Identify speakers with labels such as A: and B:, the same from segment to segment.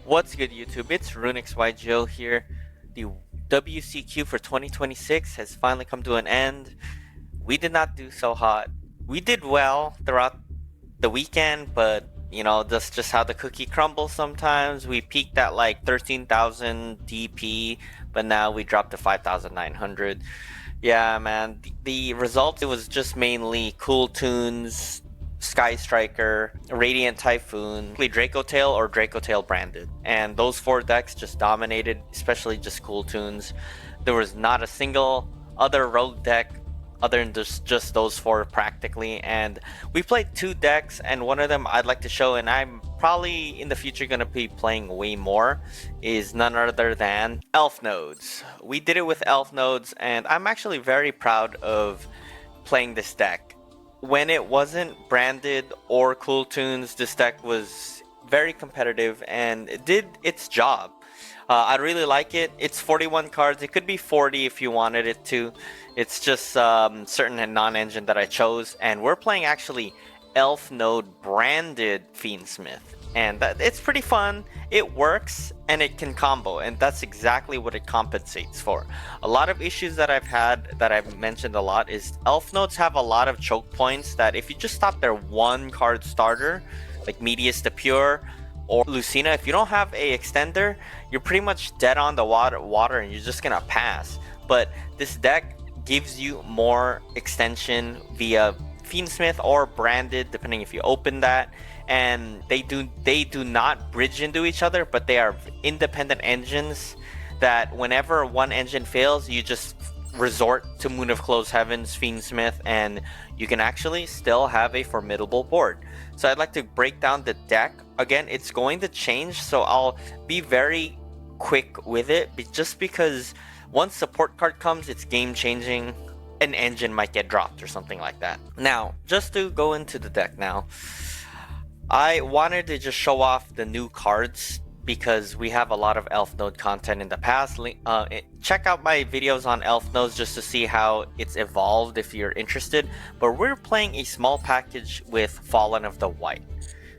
A: What's good, YouTube? It's RuneXYGO here. The WCQ for 2026 has finally come to an end. We did not do so hot. We did well throughout the weekend, but that's just how the cookie crumbles sometimes. We peaked at like 13,000 DP, but now we dropped to 5,900. Yeah, man. The result, it was just mainly Kewl Tunes, Sky Striker, Radiant Typhoon, Draco Tail or Draco Tail branded. And those four decks just dominated, especially just Kewl Tunes. There was not a single other rogue deck other than just those four practically. And we played two decks, and one of them I'd like to show, and I'm probably in the future going to be playing way more, is none other than Elfnotes. We did it with Elfnotes, and I'm actually very proud of playing this deck. When it wasn't branded or Kewl Tunes, this deck was very competitive and it did its job. I really like it. It's 41 cards. It could be 40 if you wanted it to. It's just certain non-engine that I chose. And we're playing actually Elfnote branded Fiendsmith. And it's pretty fun. It works and it can combo. And that's exactly what it compensates for. A lot of issues that I've had, that I've mentioned a lot, is Elfnotes have a lot of choke points that if you just stop their one card starter, like Medius the Pure, or Lucina, if you don't have a extender, you're pretty much dead on the water and you're just gonna pass. But this deck gives you more extension via Fiendsmith or branded, depending if you open that. And they do not bridge into each other, but they are independent engines that whenever one engine fails, you just resort to Moon of Closed Heavens, Fiendsmith, and you can actually still have a formidable board. So I'd like to break down the deck. Again, it's going to change, so I'll be very quick with it, just because once support card comes, it's game changing. An engine might get dropped or something like that. Now, just to go into the deck now, I wanted to just show off the new cards because we have a lot of Elfnote content in the past. Check out my videos on Elfnotes just to see how it's evolved if you're interested. But we're playing a small package with Fallen of the White.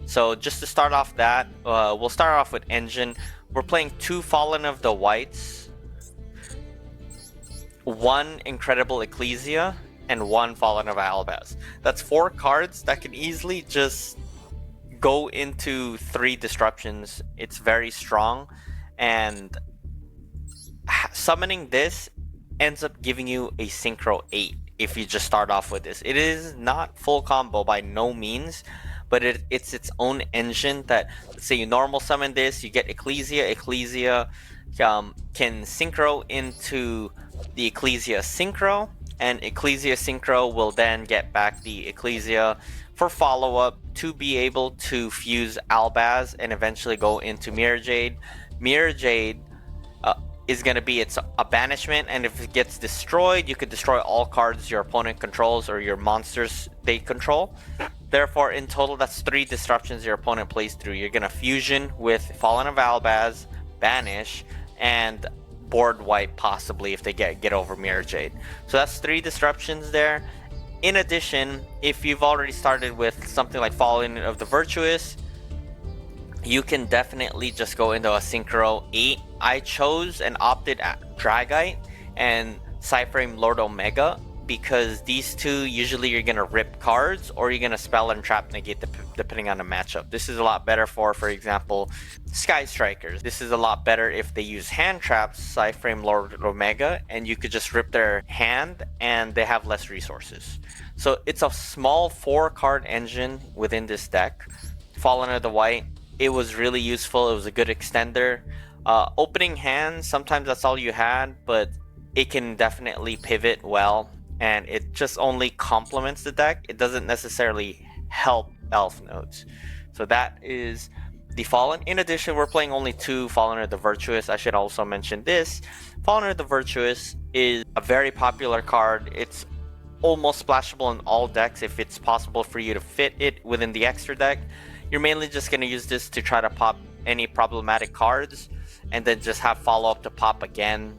A: So just to start off that, we'll start off with engine. We're playing two Fallen of the Whites, one Incredible Ecclesia, and one Fallen of Albaz. That's four cards that can easily just go into 3 disruptions. It's very strong, and summoning this ends up giving you a Synchro 8 if you just start off with this. It is not full combo by no means, but it's its own engine that, let's say you normal summon this, you get Ecclesia. Ecclesia can Synchro into the Ecclesia Synchro, and Ecclesia Synchro will then get back the Ecclesia for follow-up to be able to fuse Albaz and eventually go into Mirror Jade. Mirror Jade is going to be a banishment, and if it gets destroyed, you could destroy all cards your opponent controls or your monsters they control. Therefore, in total, that's 3 disruptions your opponent plays through. You're going to fusion with Fallen of Albaz, banish, and board wipe possibly if they get over Mirror Jade. So that's 3 disruptions there. In addition, if you've already started with something like Fallen of the Virtuous, you can definitely just go into a Synchro 8. I chose and opted at Dragite and Cyframe Lord Omega because these two, usually you're going to rip cards or you're going to spell and trap negate depending on the matchup. This is a lot better for example, Sky Strikers. This is a lot better if they use hand traps, Cyframe Lord Omega, and you could just rip their hand and they have less resources. So it's a small 4-card engine within this deck. Fallen of the White, it was really useful. It was a good extender. Opening hand, sometimes that's all you had, but it can definitely pivot well, and it just only complements the deck. It doesn't necessarily help Elfnotes. So that is the Fallen. In addition, we're playing only 2 Fallen of the Virtuous. I should also mention this. Fallen of the Virtuous is a very popular card. It's almost splashable in all decks if it's possible for you to fit it within the extra deck. You're mainly just going to use this to try to pop any problematic cards and then just have follow-up to pop again.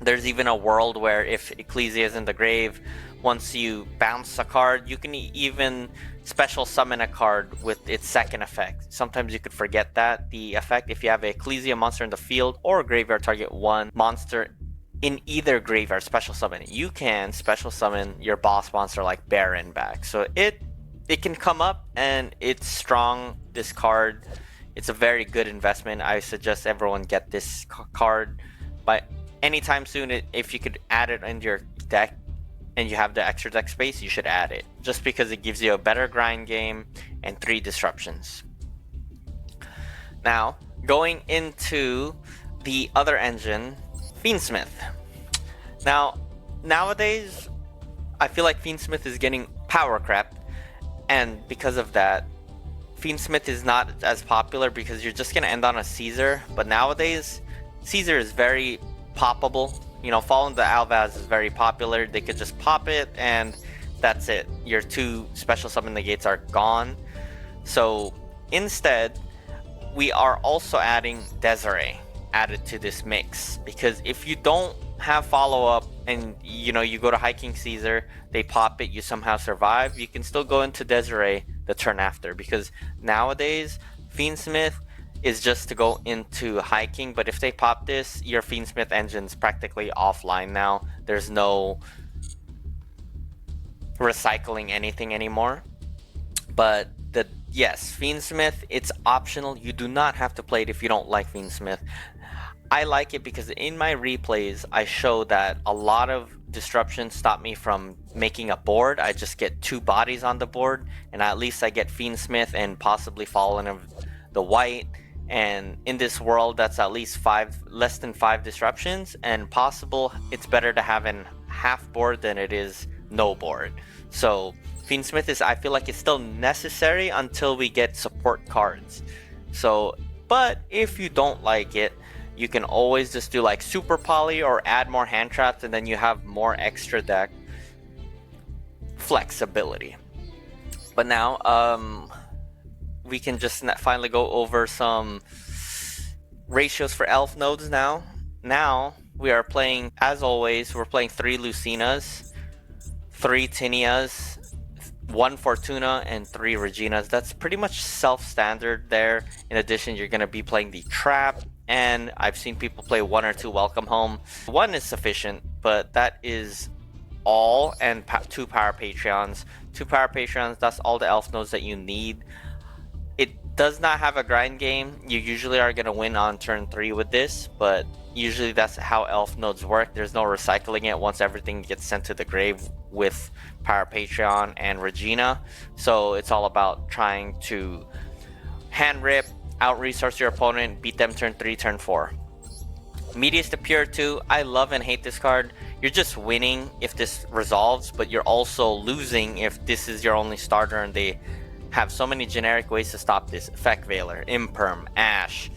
A: There's even a world where if Ecclesia is in the grave, once you bounce a card, you can even special summon a card with its second effect. Sometimes you could forget that the effect, if you have a Ecclesia monster in the field or graveyard, target one monster in either graveyard, special summon it. You can special summon your boss monster like Baron back. So it can come up and it's strong. This card, it's a very good investment. I suggest everyone get this card by anytime soon. If you could add it into your deck and you have the extra deck space, you should add it, just because it gives you a better grind game and 3 disruptions. Now, going into the other engine, Fiendsmith. Now, nowadays, I feel like Fiendsmith is getting power crept, and because of that, Fiendsmith is not as popular because you're just going to end on a Caesar. But nowadays, Caesar is very poppable. You know, Fallen to Alvaz is very popular. They could just pop it and that's it. Your 2 special summon negates are gone. So instead, we are also adding Desiree added to this mix, because if you don't have follow-up and you go to High King Caesar, they pop it, you somehow survive, you can still go into Desiree the turn after, because nowadays Fiendsmith is just to go into High King, but if they pop this, your Fiendsmith engine's practically offline now. There's no recycling anything anymore. But yes, Fiendsmith, it's optional. You do not have to play it if you don't like Fiendsmith. I like it because in my replays, I show that a lot of disruptions stop me from making a board. I just get 2 bodies on the board, and at least I get Fiendsmith and possibly Fallen of the White. And in this world, that's at least less than 5 disruptions, and possible it's better to have an half board than it is no board. So Fiendsmith is, I feel like it's still necessary until we get support cards. So, but if you don't like it, you can always just do like super poly or add more hand traps, and then you have more extra deck flexibility. But now, we can just finally go over some ratios for elf nodes now. Now we are playing, as always, we're playing 3 Lucinas, 3 Tinias, 1 Fortuna, and 3 Reginas. That's pretty much self-standard there. In addition, you're going to be playing the Trap, and I've seen people play 1 or 2 Welcome Home. 1 is sufficient, but that is all, and 2 Power Patreons. 2 Power Patreons, that's all the elf nodes that you need. It does not have a grind game. You usually are going to win on turn 3 with this, but usually that's how elf nodes work. There's no recycling it once everything gets sent to the grave with Power Patreon and Regina. So it's all about trying to hand rip, out resource your opponent, beat them turn 3, turn 4. Medius to Pure 2, I love and hate this card. You're just winning if this resolves, but you're also losing if this is your only starter and they have so many generic ways to stop this. Effect Veiler, Imperm, Ash.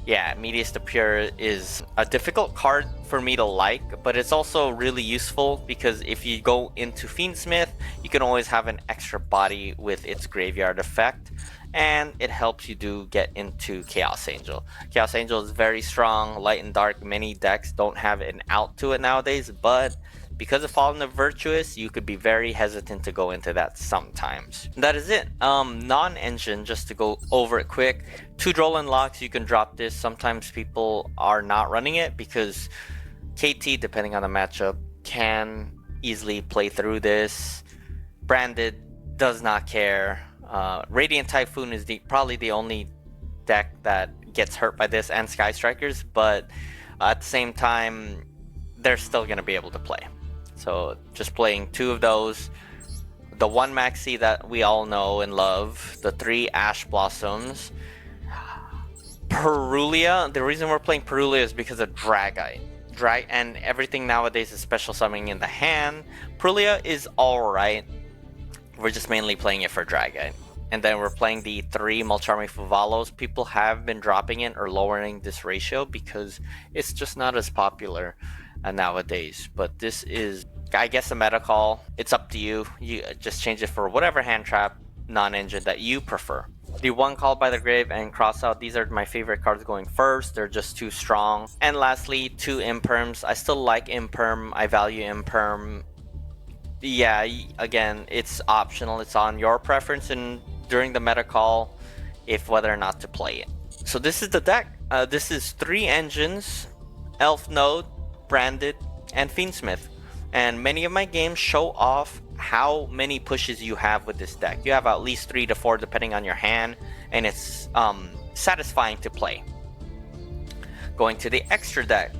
A: Yeah, Medius to Pure is a difficult card for me to like, but it's also really useful because if you go into Fiendsmith, you can always have an extra body with its graveyard effect, and it helps you get into Chaos Angel. Chaos Angel is very strong, light and dark. Many decks don't have an out to it nowadays, but because of Fallen of Virtuous, you could be very hesitant to go into that sometimes. That is it. Non-engine, just to go over it quick. 2 Droll Locks, you can drop this. Sometimes people are not running it because KT, depending on the matchup, can easily play through this. Branded does not care. Radiant Typhoon is probably the only deck that gets hurt by this, and Sky Strikers, but at the same time, they're still going to be able to play. So just playing 2 of those. The 1 Maxi that we all know and love. The 3 Ash Blossoms. Perulia. The reason we're playing Perulia is because of Dragite. And everything nowadays is special summoning in the hand. Perulia is alright. We're just mainly playing it for Dragite. And then we're playing the 3 Mulcharming Fuvalos. People have been dropping it or lowering this ratio because it's just not as popular nowadays. But this is, I guess, a meta call. It's up to you. You just change it for whatever hand trap non-engine that you prefer. The 1 Call by the Grave and Crossout, these are my favorite cards going first. They're just too strong. And lastly, 2 Imperms. I still like Imperm. I value Imperm. Yeah, again, it's optional. It's on your preference and during the meta call if whether or not to play it. So this is the deck. This is 3 engines, Elfnote, Branded, and Fiendsmith. And many of my games show off how many pushes you have with this deck. You have at least 3 to 4 depending on your hand, and it's satisfying to play. Going to the extra deck.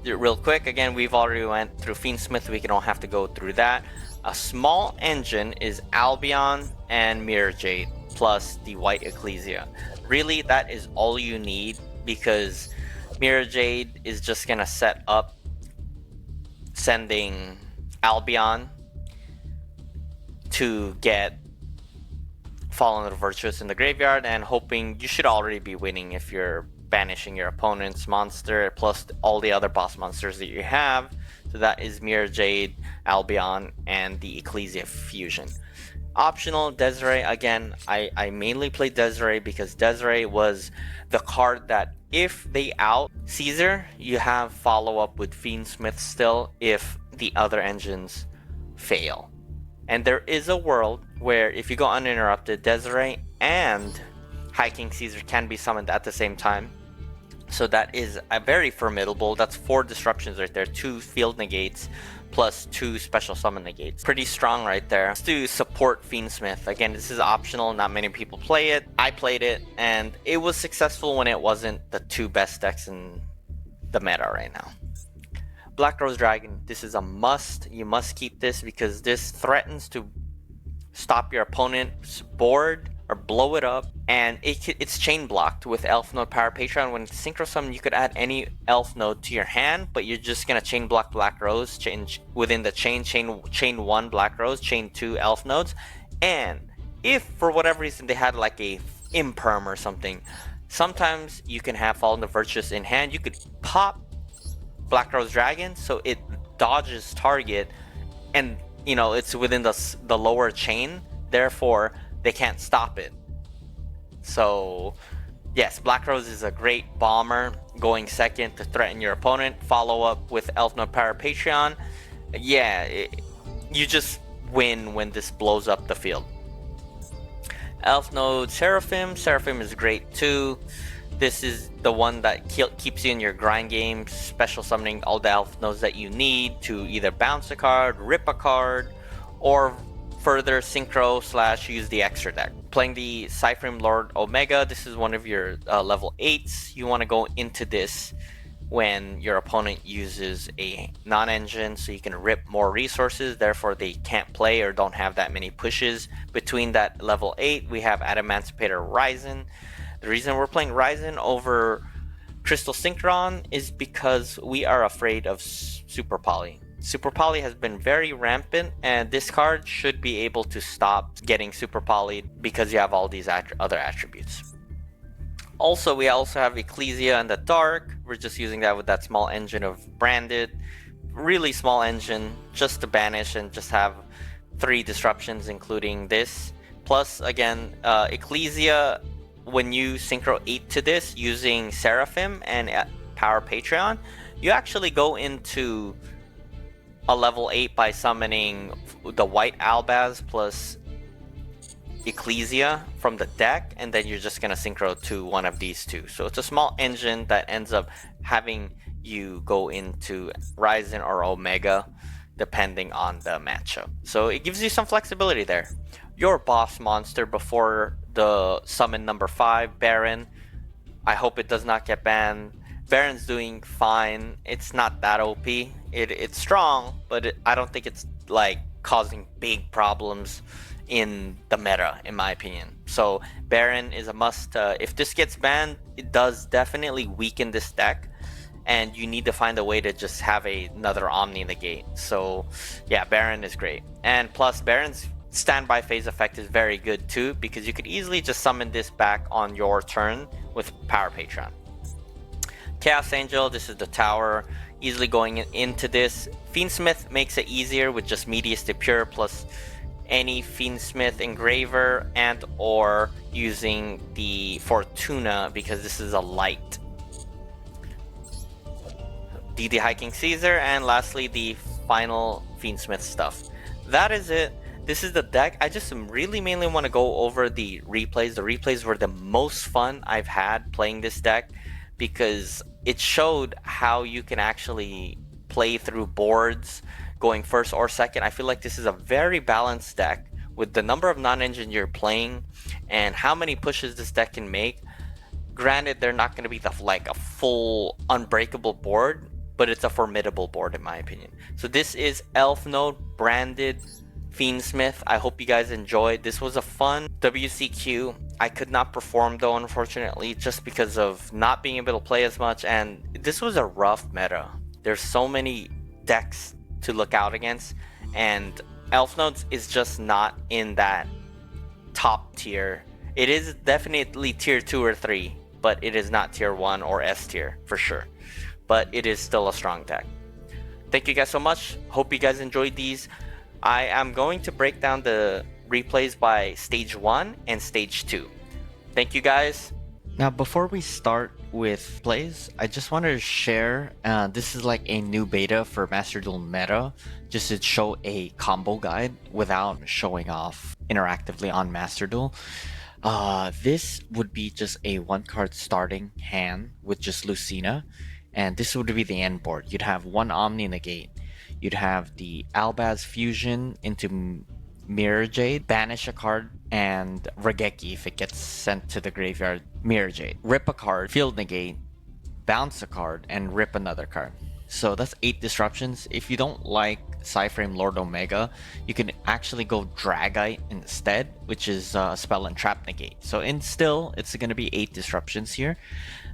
A: Real quick, again, we've already went through Fiendsmith. We don't have to go through that. A small engine is Albion and Mirror Jade, plus the White Ecclesia. Really, that is all you need, because Mirror Jade is just gonna set up sending Albion to get Fallen of the Virtuous in the graveyard, and hoping you should already be winning if you're banishing your opponent's monster plus all the other boss monsters that you have. So that is Mirror Jade, Albion, and the Ecclesia fusion. Optional, Desiree. Again, I mainly play Desiree because Desiree was the card that if they out Caesar, you have follow-up with Fiendsmith still if the other engines fail. And there is a world where if you go uninterrupted, Desiree and High King Caesar can be summoned at the same time. So that is a very formidable. That's 4 disruptions right there, 2 field negates plus 2 special summon negates. Pretty strong right there. Let's do support Fiendsmith. Again, this is optional. Not many people play it. I played it, and it was successful when it wasn't the 2 best decks in the meta right now. Black Rose Dragon. This is a must. You must keep this because this threatens to stop your opponent's board or blow it up, and it's chain blocked with Elfnote Power Patreon. When synchro summon, you could add any Elfnote to your hand, but you're just gonna chain block Black Rose, change within the chain 1 Black Rose, chain 2 Elfnotes. And if for whatever reason they had like a imperm or something, sometimes you can have Fallen the Virtuous in hand. You could pop Black Rose Dragon so it dodges target, and you know it's within the lower chain, therefore they can't stop it. So yes, Black Rose is a great bomber going second to threaten your opponent. Follow up with Elfnote Power Patreon. Yeah, you just win when this blows up the field. Elfnote Seraphim. Seraphim is great too. This is the one that keeps you in your grind game, special summoning all the Elfnotes that you need to either bounce a card, rip a card, or further synchro / use the extra deck. Playing the Cypherim Lord Omega, this is one of your level 8s. You want to go into this when your opponent uses a non-engine so you can rip more resources, therefore they can't play or don't have that many pushes. Between that level 8, we have Adamancipator Ryzen. The reason we're playing Ryzen over Crystal Synchron is because we are afraid of Super Poly. Super Poly has been very rampant, and this card should be able to stop getting Super Polyed because you have all these other attributes. Also, we also have Ecclesia in the dark. We're just using that with that small engine of Branded. Really small engine just to banish and just have 3 disruptions, including this. Plus, again, Ecclesia, when you synchro 8 to this using Seraphim and Power Patreon, you actually go into a level 8 by summoning the White Albaz plus Ecclesia from the deck, and then you're just gonna synchro to one of these 2. So it's a small engine that ends up having you go into Ryzen or Omega depending on the matchup. So it gives you some flexibility there. Your boss monster before the summon number 5, Baron. I hope it does not get banned. Baron's doing fine. It's not that OP. It's strong, but I don't think it's like causing big problems in the meta, in my opinion. So Baron is a must. If this gets banned, it does definitely weaken this deck, and you need to find a way to just have another Omni negate. So yeah, Baron is great. And plus Baron's standby phase effect is very good too, because you could easily just summon this back on your turn with Power Patreon. Chaos Angel, this is the tower, easily going into this. Fiendsmith makes it easier with just Medius to Pure plus any Fiendsmith engraver and or using the Fortuna because this is a light. DD High King Caesar, and lastly the final Fiendsmith stuff. that is it. This is the deck. I just really mainly want to go over the replays. The replays were the most fun I've had playing this deck because it showed how you can actually play through boards going first or second. I feel like this is a very balanced deck with the number of non-engine you're playing and how many pushes this deck can make. Granted, they're not going to be like a full unbreakable board, but it's a formidable board in my opinion. So this is Elfnote branded Fiendsmith. I hope you guys enjoyed. This was a fun WCQ. I could not perform though, unfortunately, just because of not being able to play as much, and this was a rough meta. There's so many decks to look out against, and Elfnote is just not in that top tier. It is definitely tier 2 or 3, but it is not tier 1 or S tier for sure. But it is still a strong deck. Thank you guys so much. Hope you guys enjoyed these. I am going to break down the replays by stage 1 and stage 2. Thank you guys. Now before we start with plays, I just wanted to share, this is like a new beta for Master Duel meta, just to show a combo guide without showing off interactively on Master Duel. This would be just a 1-card starting hand with just Lucina, and this would be the end board. You'd have 1 Omni Negate. You'd have the Albaz Fusion into Mirror Jade, banish a card, and Regeki if it gets sent to the graveyard, Mirror Jade. Rip a card, field negate, bounce a card, and rip another card. So that's 8 disruptions. If you don't like Psyframe Lord Omega, you can actually go Dragite instead, which is spell and trap negate. So it's going to be 8 disruptions here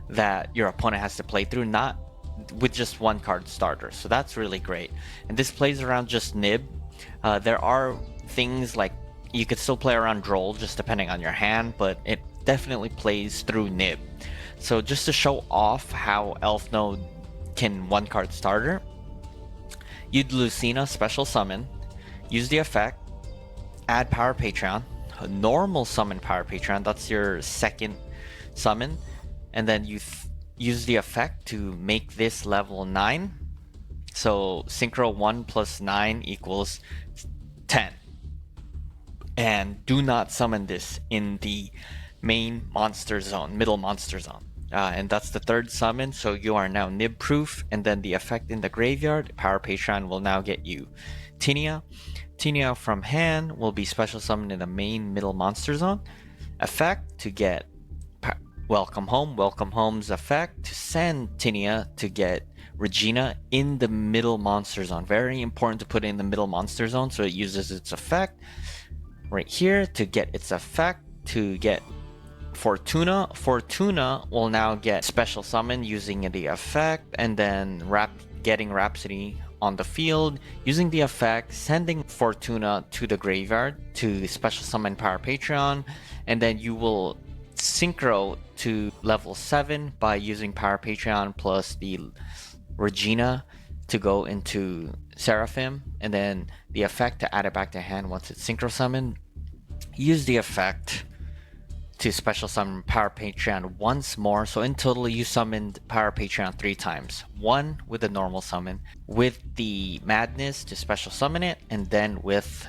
A: that your opponent has to play through, not with just 1 card starter. So that's really great. And this plays around just Nib. There are things like you could still play around Droll just depending on your hand, but it definitely plays through Nib. So just to show off how Elfnote can 1-card starter, you'd Lucina special summon, use the effect, add Power Patreon, normal summon Power Patreon, that's your second summon, and then you use the effect to make this level 9. So Synchro 1 plus 9 equals 10. And do not summon this in the main monster zone, middle monster zone. And that's the 3rd summon, so you are now Nib proof. And then the effect in the graveyard, Power Patreon, will now get you Tinia. Tinia from hand will be special summoned in the main middle monster zone. Effect to get Welcome Home. Welcome Home's effect to send Tinia to get Regina in the middle monster zone. Very important to put in the middle monster zone, so it uses its effect right here to get its effect to get Fortuna. Fortuna will now get special summon using the effect, and then getting Rhapsody on the field using the effect, sending Fortuna to the graveyard to special summon Power Patreon, and then you will Synchro to level 7 by using Power Patreon plus the Regina to go into Seraphim, and then the effect to add it back to hand once it's Synchro summoned. Use the effect to special summon Power Patreon once more. So in total, you summoned Power Patreon 3 times. 1 with the normal summon, with the Madness to special summon it, and then with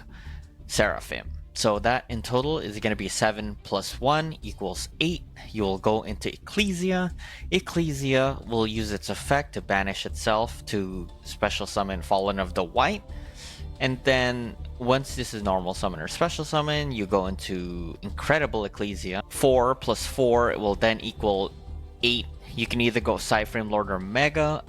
A: Seraphim. So that in total is going to be 7 plus 1 equals 8. You will go into Ecclesia. Ecclesia will use its effect to banish itself to special summon Fallen of the White. And then once this is normal summon or special summon, you go into Incredible Ecclesia. 4 plus 4 will then equal 8. You can either go Psyframe Lord Omega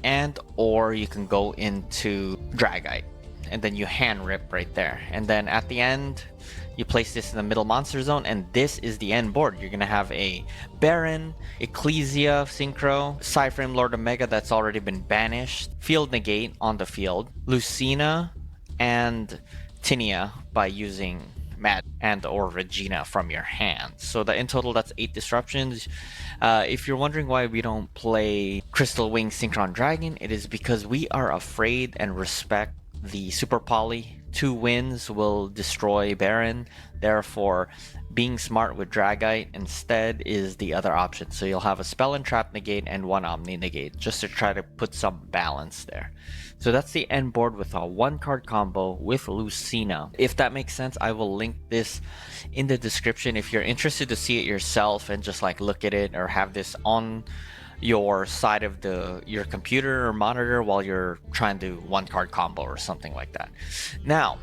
A: or you can go into Dragite. And then you hand rip right there. And then at the end, you place this in the middle monster zone, and this is the end board. You're going to have a Baron, Ecclesia, Synchro, Psyframe Lord Omega that's already been banished, Field Negate on the field, Lucina, and Tinia by using Mad and or Regina from your hand. So that in total, that's 8 disruptions. If you're wondering why we don't play Crystal Wing Synchron Dragon, it is because we are afraid and respect the Super Poly
B: 2 wins will destroy Baron. Therefore, being smart with Dragite instead is the other option. So you'll have a Spell and Trap negate and 1 Omni negate, just to try to put some balance there. So that's the end board with a 1-card combo with Lucina. If that makes sense, I will link this in the description if you're interested to see it yourself and just like look at it or have this on your side of your computer or monitor while you're trying to 1-card combo or something like that. Now,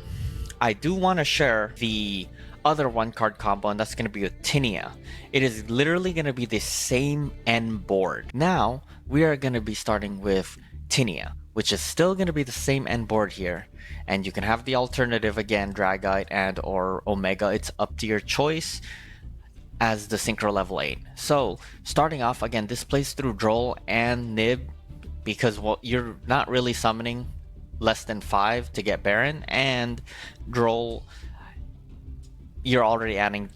B: I do want to share the other 1-card combo, and that's going to be with Tinia. It is literally going to be the same end board. Now, we are going to be starting with Tinia, which is still going to be the same end board here. And you can have the alternative again, Dragite and or Omega. It's up to your choice as the Synchro level 8. So, starting off, again, this plays through Droll and Nib because you're not really summoning less than 5 to get Baron, and Droll, you're already adding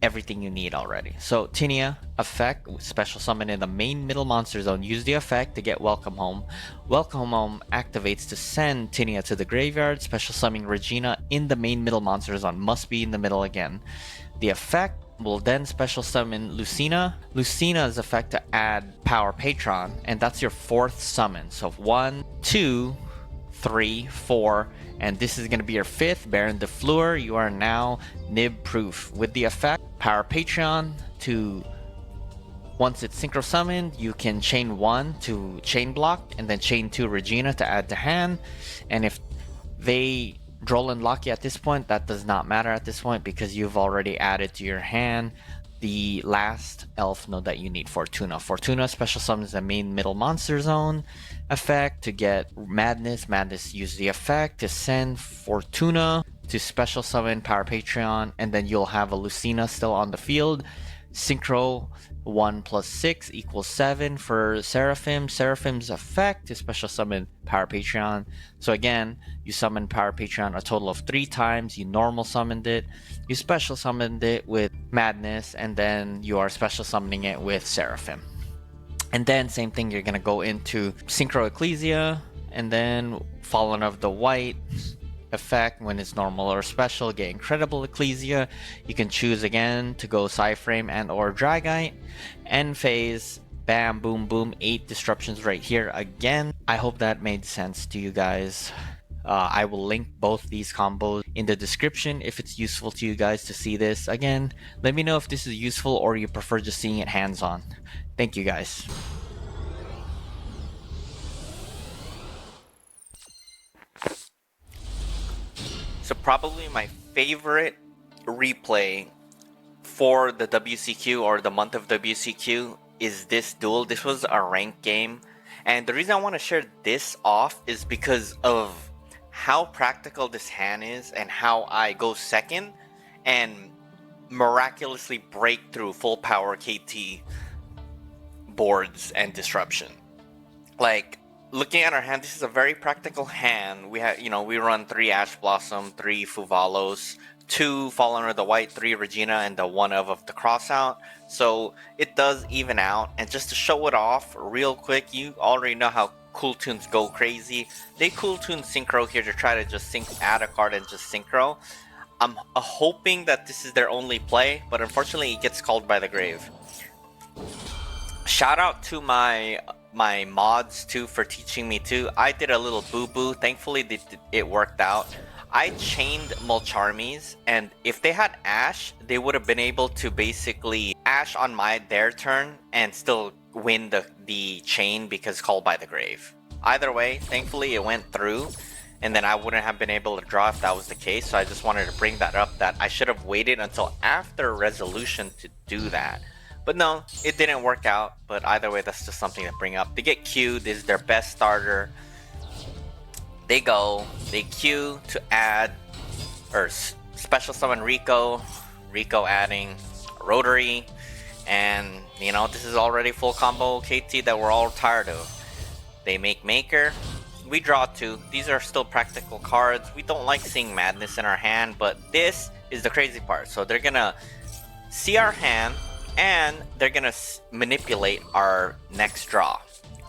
B: everything you need already. So Tinia, effect, special summon in the main middle monster zone. Use the effect to get Welcome Home. Welcome Home activates to send Tinia to the graveyard. Special summoning Regina in the main middle monster zone. Must be in the middle again. The effect will then special summon Lucina. Lucina's effect to add Power Patron, and that's your 4th summon. So 1, 2, 3, 4, and this is going to be your 5th, Baron de Fleur. You are now Nib proof. With the effect, Power Patreon to, once it's synchro summoned, you can chain 1 to chain block, and then chain 2 Regina to add to hand. And if they Droll and lock you at this point, that does not matter at this point because you've already added to your hand the last elf node that you need, Fortuna. Fortuna special summons the main middle monster zone effect to get Madness. Madness use the effect to send Fortuna to special summon Power Patreon, and then you'll have a Lucina still on the field. Synchro 1 plus 6 equals 7 for Seraphim. Seraphim's effect to special summon Power Patreon. So again, you summon Power Patreon a total of 3 times. You normal summoned it, you special summoned it with Madness, and then you are special summoning it with Seraphim. And then same thing, you're gonna go into Synchro Ecclesia, and then Fallen of the White effect when it's normal or special, get Incredible Ecclesia. You can choose again to go Psyframe and or Dragite. End phase, bam, boom, boom, 8 disruptions right here again. I hope that made sense to you guys. I will link both these combos in the description if it's useful to you guys to see this. Again, let me know if this is useful or you prefer just seeing it hands-on. Thank you guys.
A: So probably my favorite replay for the WCQ or the month of WCQ is this duel. This was a ranked game, and the reason I want to share this off is because of how practical this hand is and how I go second and miraculously break through full power KT boards and disruption. Like, looking at our hand, this is a very practical hand. We have, we run 3 Ash Blossom, 3 Fuvalos, 2 Fallen of the White, 3 Regina, and the 1 of the Crossout. So it does even out. And just to show it off real quick, you already know how Kewl Tunes go crazy. They Kewl Tune Synchro here to try to just add a card and just Synchro. I'm hoping that this is their only play, but unfortunately it gets called by the grave. Shout out to my mods too for teaching me too. I did a little boo-boo. Thankfully it worked out. I chained Mulcharmies, and if they had Ash, they would have been able to basically Ash on their turn and still win the chain because called by the grave. Either way, thankfully it went through, and then I wouldn't have been able to draw if that was the case. So I just wanted to bring that up, that I should have waited until after resolution to do that. But no, it didn't work out. But either way, that's just something to bring up. They get queued. This is their best starter. They queue to add, or special summon Rico adding Rotary, and this is already full combo KT that we're all tired of. They make Maker. We draw 2. These are still practical cards. We don't like seeing Madness in our hand, but this is the crazy part. So they're gonna see our hand, and they're gonna manipulate our next draw.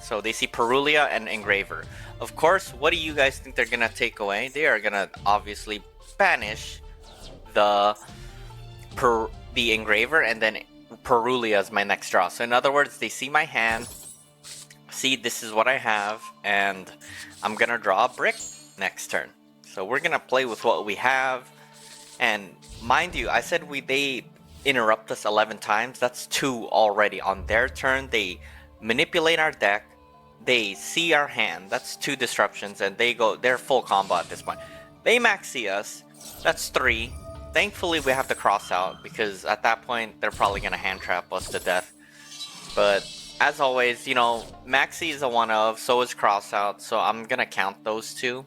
A: So they see Perulia and Engraver. Of course, what do you guys think they're gonna take away? They are gonna obviously banish the Engraver, and then Perulia is my next draw. So in other words, they see my hand, see this is what I have, and I'm gonna draw a brick next turn. So we're gonna play with what we have. And mind you, I said they interrupt us 11 times. That's 2 already. On their turn, they manipulate our deck. They see our hand. That's 2 disruptions, and they're full combo at this point. They max see us. That's 3. Thankfully, we have to cross out, because at that point, they're probably gonna hand trap us to death. But as always, you know, maxi is a 1 of, so is cross out. So I'm gonna count those 2.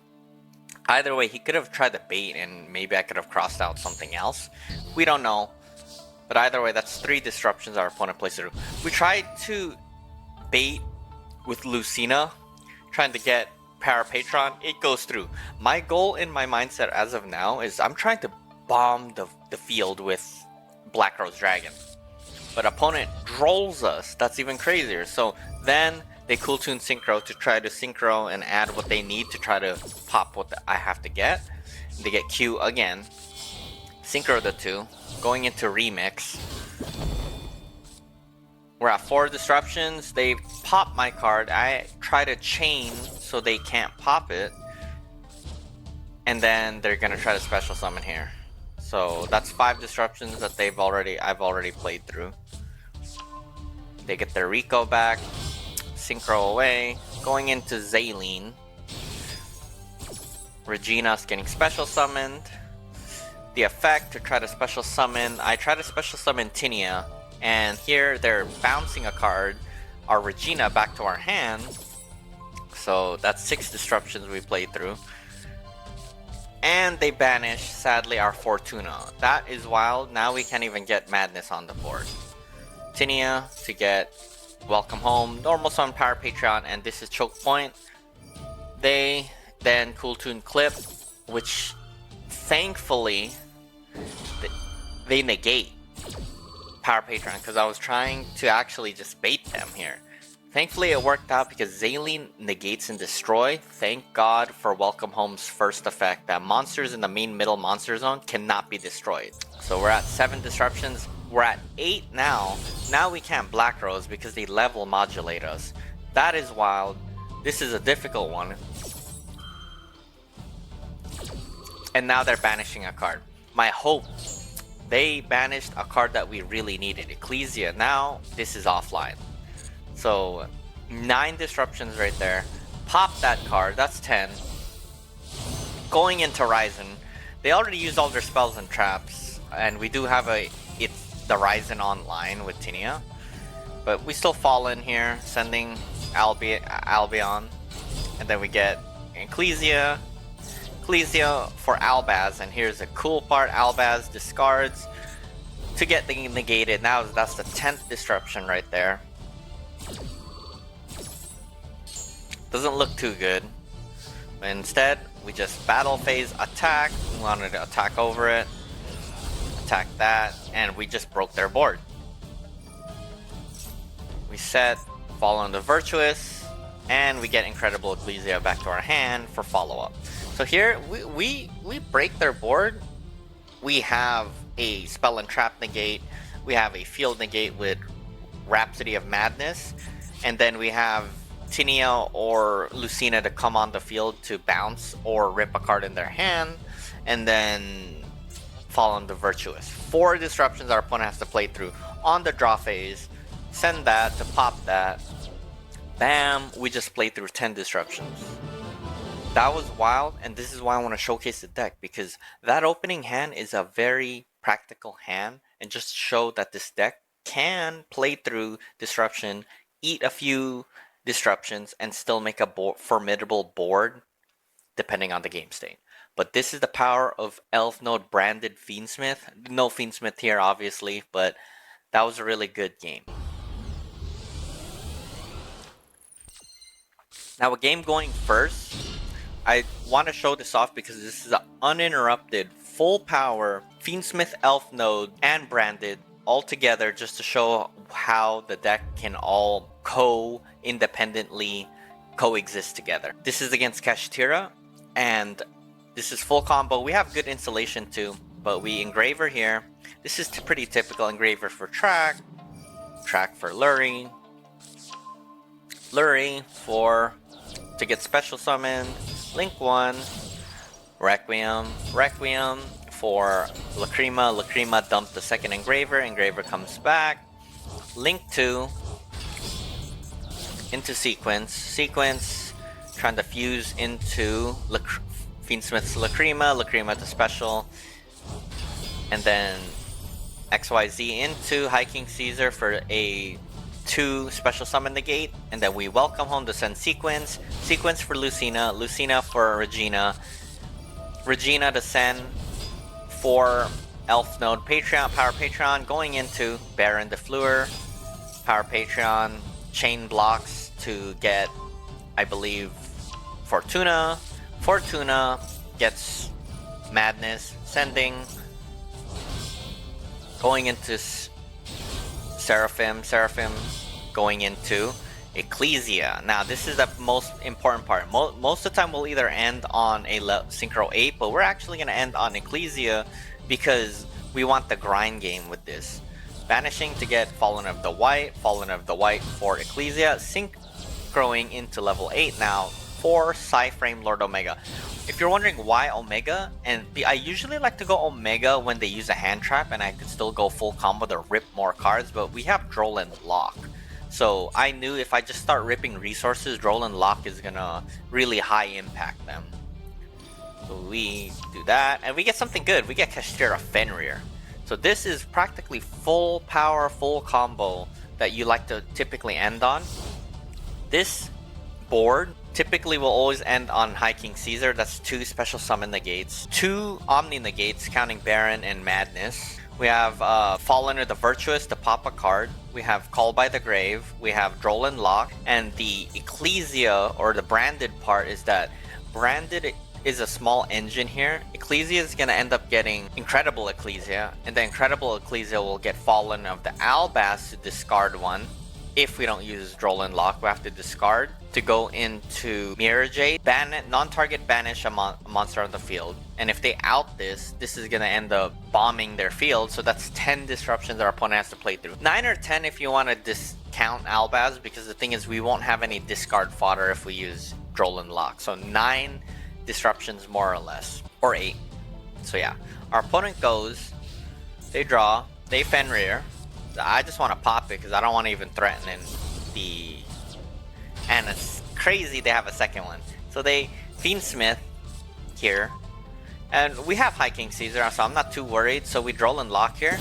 A: Either way, he could have tried to bait, and maybe I could have crossed out something else. We don't know. But either way, that's 3 disruptions our opponent plays through. We tried to bait with Lucina, trying to get Parapatron. It goes through. My goal in my mindset as of now is I'm trying to bomb the field with Black Rose Dragon. But opponent drolls us. That's even crazier. So then they Kewl Tune Synchro to try to synchro and add what they need to try to pop what I have to get. They get Q again. Synchro the 2. Going into remix. We're at 4 disruptions. They pop my card. I try to chain so they can't pop it. And then they're gonna try to special summon here. So that's 5 disruptions that I've already played through. They get their Rico back. Synchro away. Going into Zaylene. Regina's getting special summoned. The effect to try to special summon. I try to special summon Tinia. And here they're bouncing a card. Our Regina back to our hand. So that's 6 disruptions we played through. And they banish, sadly, our Fortuna. That is wild. Now we can't even get Madness on the board. Tinia to get Welcome Home, Normal Summon Power Patreon, and this is Choke Point. They then Kewl Tune Clip, which thankfully they negate Power Patreon, because I was trying to actually just bait them here. Thankfully it worked out because Zaylene negates and destroy. Thank God for Welcome Home's first effect, that monsters in the main middle monster zone cannot be destroyed. So we're at 7 disruptions. We're at 8 now. Now we can't Black Rose because they level modulate us. That is wild. This is a difficult one. And now they're banishing a card. My hope, they banished a card that we really needed, Ecclesia. Now this is offline. So 9 disruptions right there. Pop that card, that's 10. Going into Ryzen, they already used all their spells and traps, and we do have the Ryzen online with Tinia. But we still fall in here, sending Albion. And then we get Ecclesia for Albaz, and here's a cool part. Albaz discards to get the negated. Now that's the 10th disruption right there. Doesn't look too good. But instead, we just battle phase attack. We wanted to attack over it. Attack that, and we just broke their board. We set, fall on the Virtuous, and we get Incredible Ecclesia back to our hand for follow-up. So here, we break their board. We have a Spell and Trap negate. We have a Field negate with Rhapsody of Madness. And then we have Tinia or Lucina to come on the field to bounce or rip a card in their hand. And then fall on the Virtuous. 4 disruptions our opponent has to play through. On the draw phase, send that to pop that. Bam! We just played through 10 disruptions. That was wild, and this is why I want to showcase the deck, because that opening hand is a very practical hand, and just show that this deck can play through disruption, eat a few disruptions, and still make a formidable board depending on the game state. But this is the power of Elfnote branded Fiendsmith. No Fiendsmith here, obviously, but that was a really good game. Now, a game going first, I want to show this off because this is an uninterrupted, full power Fiendsmith Elfnote and branded all together, just to show how the deck can all independently coexist together. This is against Kashtira, and this is full combo. We have good installation too, but we engraver here. This is pretty typical. Engraver for track for Lurie for to get special summon, Link 1, Requiem for Lacrima dumped the second engraver comes back, Link 2 into sequence, trying to fuse into Fiendsmith's Lacrima to special, and then XYZ into Hiking Caesar for a 2 special summon negate, and then we welcome home to send sequence for Lucina for Regina to send for Elfnote Power Patreon, going into Baron Defleur, Power Patreon, chain blocks to get, I believe, Fortuna gets Madness, sending, going into Seraphim going into Ecclesia. Now this is the most important part. Most of the time we'll either end on a Synchro 8, but we're actually going to end on Ecclesia because we want the grind game with this. Banishing to get Fallen of the White for Ecclesia, synchroing into level 8 now for Psyframe Lord Omega. If you're wondering why Omega, and I usually like to go Omega when they use a hand trap and I could still go full combo to rip more cards, but we have Droll and Lock. So I knew if I just start ripping resources, Droll and Lock is gonna really high impact them. So we do that, and we get something good. We get Kashtira Fenrir. So this is practically full power, full combo that you like to typically end on. This board typically will always end on Hiking Caesar. That's 2 special summon negates, 2 Omni negates counting Baron and Madness. We have Fallen or the Virtuous to pop a card. We have Call by the Grave. We have Droll and Lock. And the Ecclesia or the branded part is that branded is a small engine here. Ecclesia is going to end up getting Incredible Ecclesia, and the Incredible Ecclesia will get Fallen of the Albaz to discard 1. If we don't use Droll and Lock, we have to discard to go into Mirror Jade, non-target banish a monster on the field. And if they out this is going to end up bombing their field, so that's 10 disruptions our opponent has to play through. 9 or 10 if you want to discount Albaz, because the thing is we won't have any discard fodder if we use Droll and Lock. So 9 disruptions more or less, or 8. So yeah, our opponent goes, they draw, they Fenrir. I just want to pop it because I don't want to even threaten the... And it's crazy they have a second one. So they Fiendsmith here. And we have Hiking Caesar, so I'm not too worried. So we Droll and Lock here.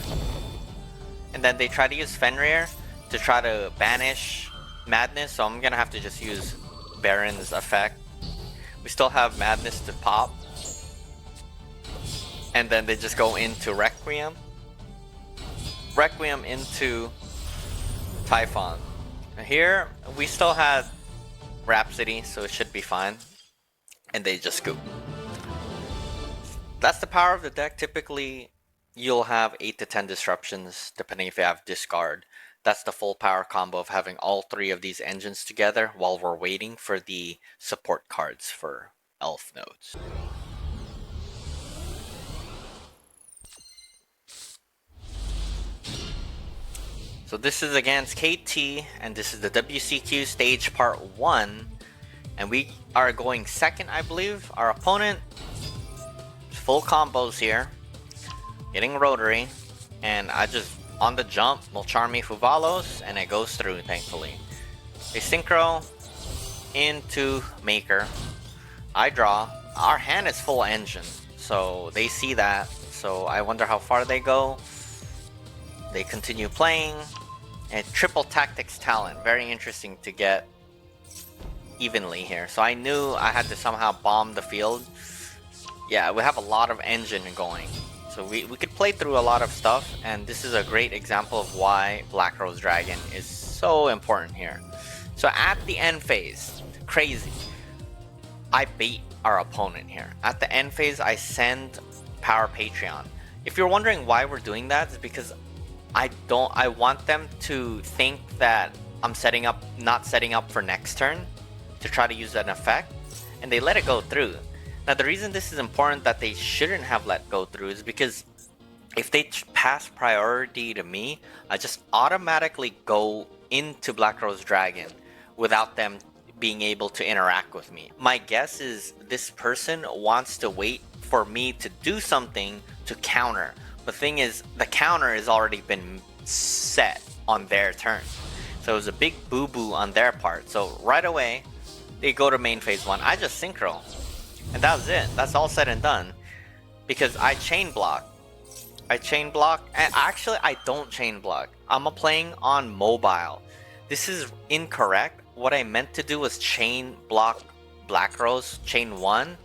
A: And then they try to use Fenrir to try to banish Madness. So I'm going to have to just use Baron's effect. We still have Madness to pop. And then they just go into Requiem into Typhon. Here we still had Rhapsody, so it should be fine, and they just scoop. That's the power of the deck. Typically you'll have 8 to 10 disruptions depending if you have discard. That's the full power combo of having all 3 of these engines together while we're waiting for the support cards for Elfnote. So this is against KT, and this is the WCQ stage part 1, and we are going second, I believe. Our opponent, full combos here, getting Rotary, and I just, on the jump, Molcharmi Fuvalos, and it goes through, thankfully. They Synchro into Maker. I draw. Our hand is full engine, so they see that, so I wonder how far they go. They continue playing. And triple tactics talent, very interesting to get evenly here. So I knew I had to somehow bomb the field. Yeah, we have a lot of engine going. So we could play through a lot of stuff, and this is a great example of why Black Rose Dragon is so important here. So at the end phase, crazy, I bait our opponent here. At the end phase, I send Power Patreon. If you're wondering why we're doing that, it's because I want them to think that I'm not setting up for next turn to try to use an effect, and they let it go through. Now the reason this is important that they shouldn't have let go through is because if they pass priority to me, I just automatically go into Black Rose Dragon without them being able to interact with me. My guess is this person wants to wait for me to do something to counter. The thing is, the counter has already been set on their turn. So it was a big boo-boo on their part. So right away, they go to main phase 1. I just synchro. And that was it. That's all said and done. Because I chain block. And actually I don't chain block. I'm playing on mobile. This is incorrect. What I meant to do was chain block Black Rose, chain 1,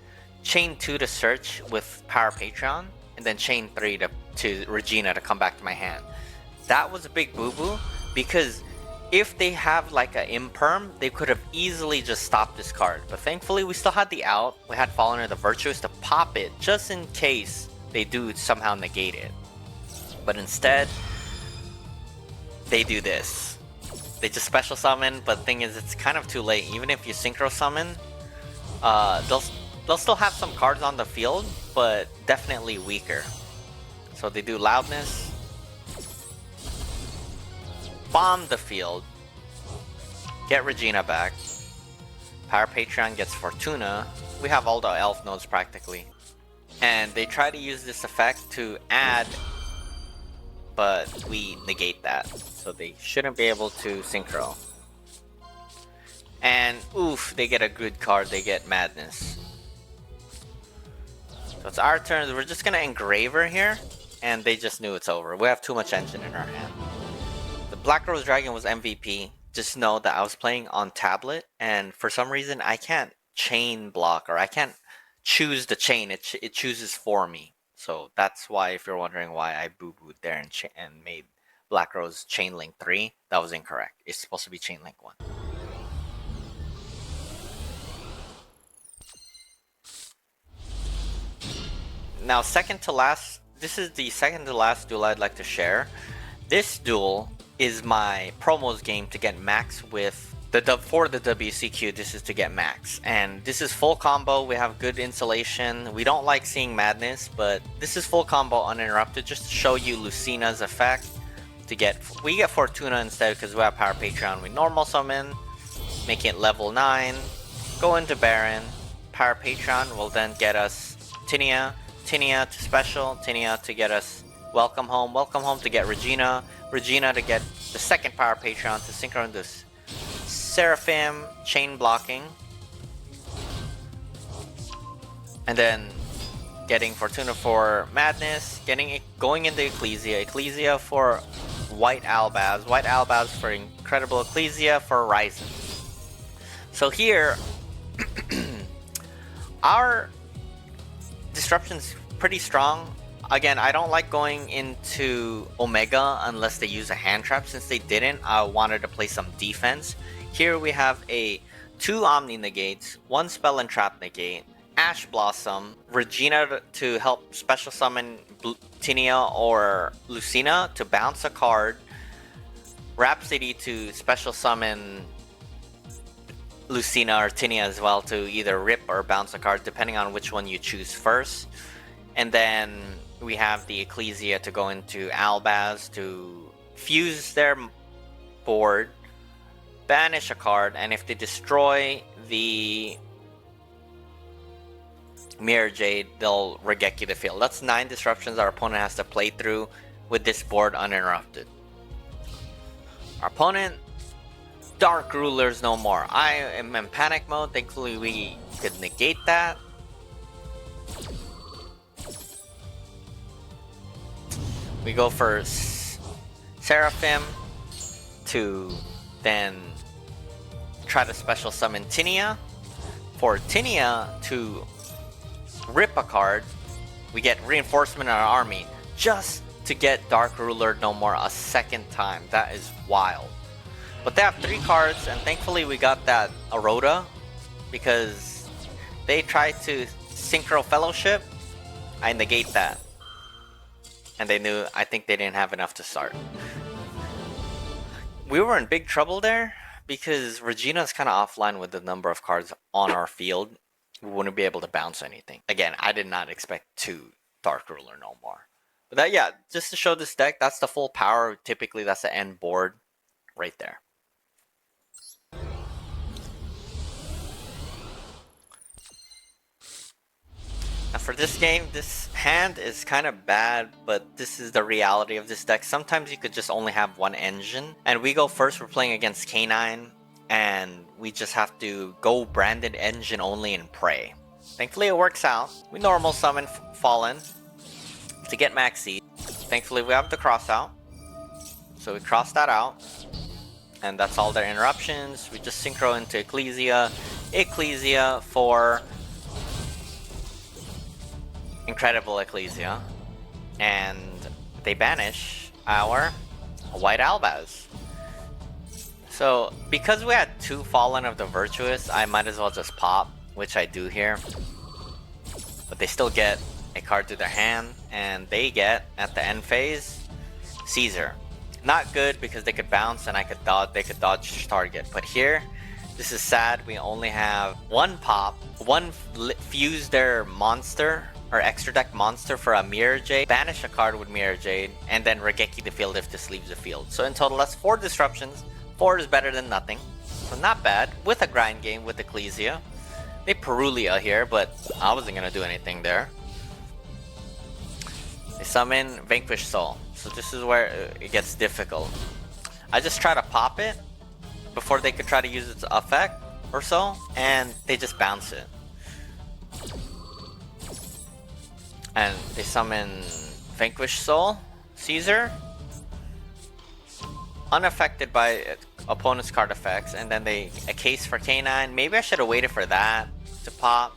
A: chain 2 to search with Power Patreon, and then chain 3 to Regina to come back to my hand. That was a big boo-boo, because if they have like an imperm, they could have easily just stopped this card. But thankfully we still had the out. We had Fallen or the Virtuous to pop it just in case they do somehow negate it. But instead, they do this. They just special summon, but the thing is, it's kind of too late. Even if you synchro summon, they'll still have some cards on the field, but definitely weaker. So they do Loudness, bomb the field, get Regina back, Power Patreon gets Fortuna. We have all the elf nodes practically. And they try to use this effect to add, but we negate that. So they shouldn't be able to synchro. And oof, they get a good card, they get Madness. So it's our turn, we're just gonna Engraver here, and they just knew it's over. We have too much engine in our hand. The Black Rose Dragon was MVP. Just know that I was playing on tablet, and for some reason I can't chain block, or I can't choose the chain, it chooses for me. So that's why, if you're wondering why I boo-booed there and made Black Rose Chain Link 3, that was incorrect. It's supposed to be Chain Link 1. Now, second to last, this is the second to last duel I'd like to share. This duel is my promos game to get max with for the WCQ. This is to get max, and this is full combo. We have good insulation. We don't like seeing Madness, but this is full combo uninterrupted, just to show you Lucina's effect. We get Fortuna instead because we have Power Patreon. We normal summon, make it level 9, go into Baron. Power Patreon will then get us Tinia to special, Tinia to get us Welcome Home to get Regina to get the second Power Patreon to synchro this Seraphim, chain blocking, and then getting Fortuna for Madness, going into Ecclesia for White Albaz for Incredible Ecclesia for Ryzen. So here, our disruption's pretty strong. Again, I don't like going into Omega unless they use a hand trap. Since they didn't, I wanted to play some defense. Here we have 2 Omni Negates, 1 Spell and Trap Negate, Ash Blossom, Regina to help special summon Tinia or Lucina to bounce a card, Rhapsody to special summon Lucina or Tinia as well to either rip or bounce a card depending on which one you choose first. And then we have the Ecclesia to go into Albaz to fuse their board, banish a card, and if they destroy the Mirror Jade, they'll Regeki the field. That's 9 disruptions our opponent has to play through with this board uninterrupted. Our opponent, Dark Rulers no more. I am in panic mode. Thankfully we could negate that. We go for Seraphim to then try to special summon Tinia. For Tinia to rip a card, we get reinforcement in our army just to get Dark Ruler no more a second time. That is wild. But they have 3 cards, and thankfully we got that Aroda because they tried to Synchro Fellowship. I negate that. And I think they didn't have enough to start. we were in big trouble there because Regina's kind of offline with the number of cards on our field. We wouldn't be able to bounce anything. Again, I did not expect 2 Dark Ruler no more. But that, yeah, just to show this deck, that's the full power. Typically, that's the end board right there. Now for this game, this hand is kind of bad, but this is the reality of this deck. Sometimes you could just only have one engine. And we go first, we're playing against K9, and we just have to go branded engine only and pray. Thankfully it works out. We normal summon Fallen to get max seed. Thankfully we have the cross out. So we cross that out. And that's all their interruptions. We just synchro into Ecclesia. Ecclesia for Incredible Ecclesia. And they banish our White Albaz. So because we had 2 Fallen of the Virtuous, I might as well just pop, which I do here. But they still get a card to their hand, and they get, at the end phase, Caesar. Not good because they could bounce and they could dodge target. But here, this is sad. We only have 1 pop, 1 fuse their monster or extra deck monster for a Mirror Jade, banish a card with Mirror Jade, and then Regeki the field if this leaves the field. So in total, that's 4 disruptions. 4 is better than nothing. So not bad. With a grind game with Ecclesia. They Perulia here, but I wasn't gonna do anything there. They summon Vanquish Soul. So this is where it gets difficult. I just try to pop it before they could try to use its effect or so, and they just bounce it. And they summon Vanquish Soul, Caesar, unaffected by opponent's card effects, and then a case for K9. Maybe I should have waited for that to pop,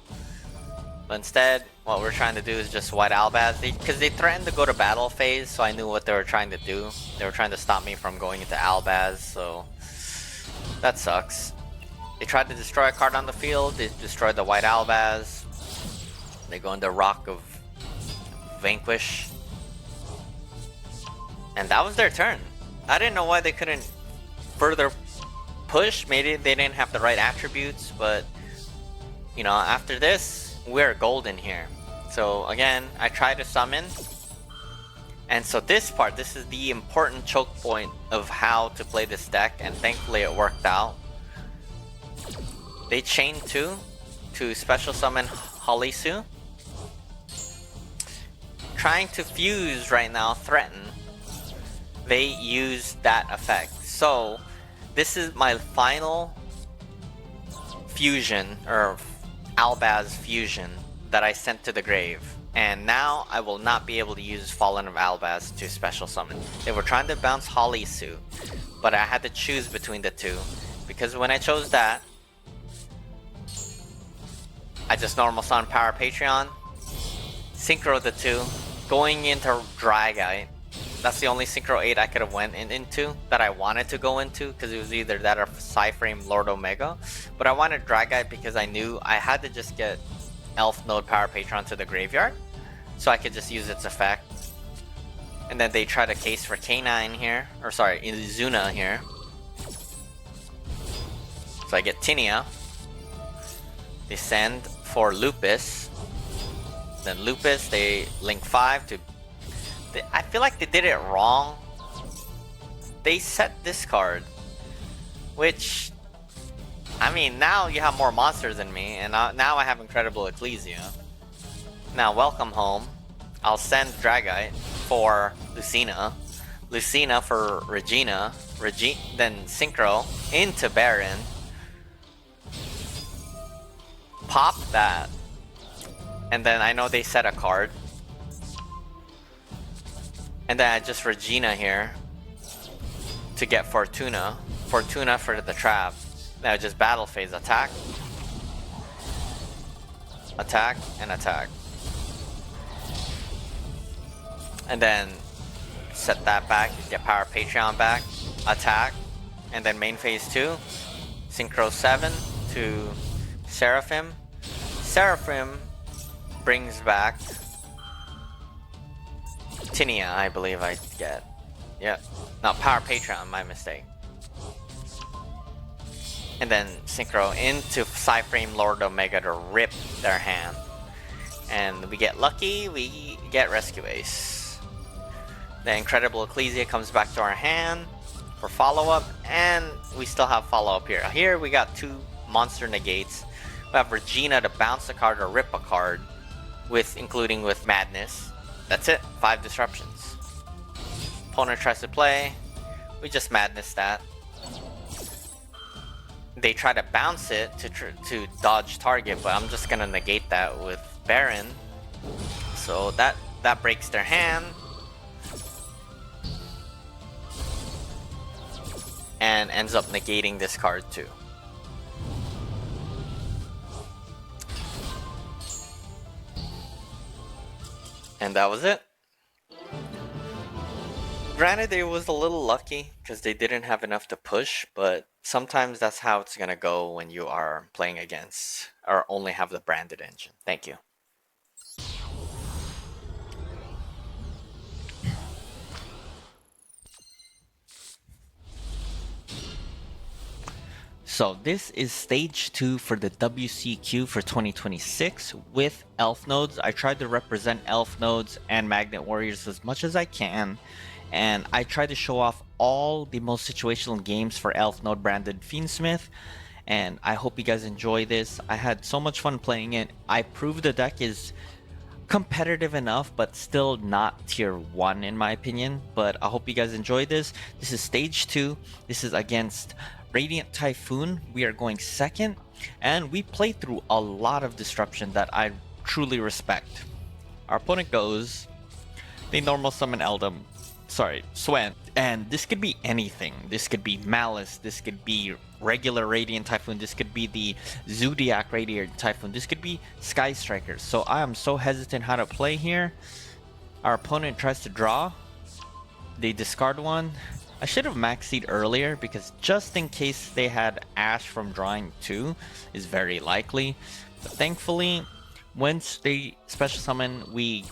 A: but instead what we're trying to do is just White Albaz, because they threatened to go to battle phase, so I knew what they were trying to do. They were trying to stop me from going into Albaz, so that sucks. They tried to destroy a card on the field. They destroyed the White Albaz. They go into Rock of Vanquish, and that was their turn. I didn't know why they couldn't further push. Maybe they didn't have the right attributes, but you know, after this, we're golden here. So again, I try to summon, and so this is the important choke point of how to play this deck, and thankfully it worked out. They chain 2 to special summon Halisu. Trying to fuse right now, threaten. They use that effect. So this is my final fusion, or Albaz fusion, that I sent to the grave. And now I will not be able to use Fallen of Albaz to special summon. They were trying to bounce Halisu, but I had to choose between the 2. Because when I chose that, I just normal summon Power Patreon, synchro the 2, going into Dragite. That's the only Synchro 8 I could have went into, that I wanted to go into, because it was either that or Psyframe Lord Omega. But I wanted Dragite because I knew I had to just get Elfnote Power Patron to the graveyard, so I could just use its effect. And then they try to case for K9 here, or sorry, Izuna here. So I get Tinia. They send for Lupus. Then Lupus, they link 5 to... I feel like they did it wrong. They set this card, which, I mean, now you have more monsters than me, and now I have Incredible Ecclesia. Now, welcome home. I'll send Dragite for Lucina. Lucina for Regina. Then Synchro into Baron. Pop that. And then I know they set a card. And then I just Regina here to get Fortuna. Fortuna for the trap. Now just battle phase, attack. Attack and attack. And then set that back, get Power Patreon back, attack. And then main phase 2, Synchro 7 to Seraphim. Seraphim brings back Tinia, I believe I get. Yeah. No, Power Patreon, my mistake. and then Synchro into Psyframe Lord Omega to rip their hand. And we get lucky, we get Rescue Ace. The Incredible Ecclesia comes back to our hand for follow-up, and we still have follow-up here. Here we got 2 monster negates. We have Regina to bounce a card or rip a card, including with Madness. That's it, 5 disruptions. Opponent tries to play, we just Madness that. They try to bounce it to dodge target, but I'm just gonna negate that with Baron. So that breaks their hand. And ends up negating this card too. And that was it. Granted, it was a little lucky because they didn't have enough to push, but sometimes that's how it's gonna go when you are playing against or only have the branded engine. Thank you.
B: So this is stage 2 for the WCQ for 2026 with elf nodes. I tried to represent elf nodes and magnet warriors as much as I can, and I tried to show off all the most situational games for elf node branded Fiendsmith, and I hope you guys enjoy this. I had so much fun playing it. I proved the deck is competitive enough, but still not tier 1 in my opinion. But I hope you guys enjoy this. This is stage 2. This is against Radiant Typhoon. We are going second, and we played through a lot of disruption that I truly respect. Our opponent goes, they normal summon Swen, and this could be anything. This could be Malice, this could be regular Radiant Typhoon, this could be the Zodiac Radiant Typhoon, this could be Sky Strikers. So I am so hesitant how to play here. Our opponent tries to draw, they discard one. I should have maxied earlier because just in case they had Ash from drawing 2 is very likely. But thankfully, once they special summon, we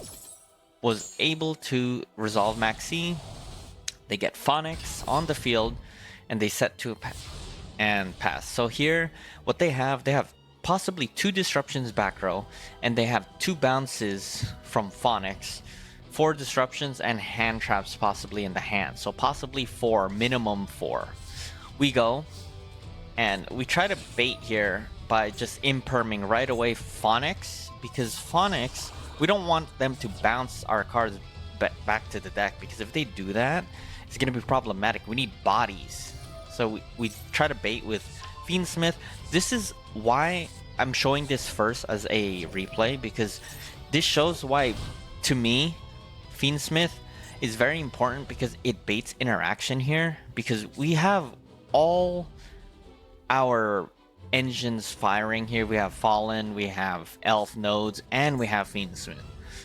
B: was able to resolve Maxi. They get Phonics on the field and they set to and pass. So here, what they have possibly 2 disruptions back row, and they have 2 bounces from Phonics. 4 disruptions and hand traps possibly in the hand. So possibly 4, minimum 4. We go and we try to bait here by just imperming right away Phonics, because Phonics, we don't want them to bounce our cards back to the deck, because if they do that, it's going to be problematic. We need bodies. So we try to bait with Fiendsmith. This is why I'm showing this first as a replay, because this shows why, to me, Fiendsmith is very important, because it baits interaction here, because we have all our engines firing here. We have Fallen, we have Elf nodes, and we have Fiendsmith.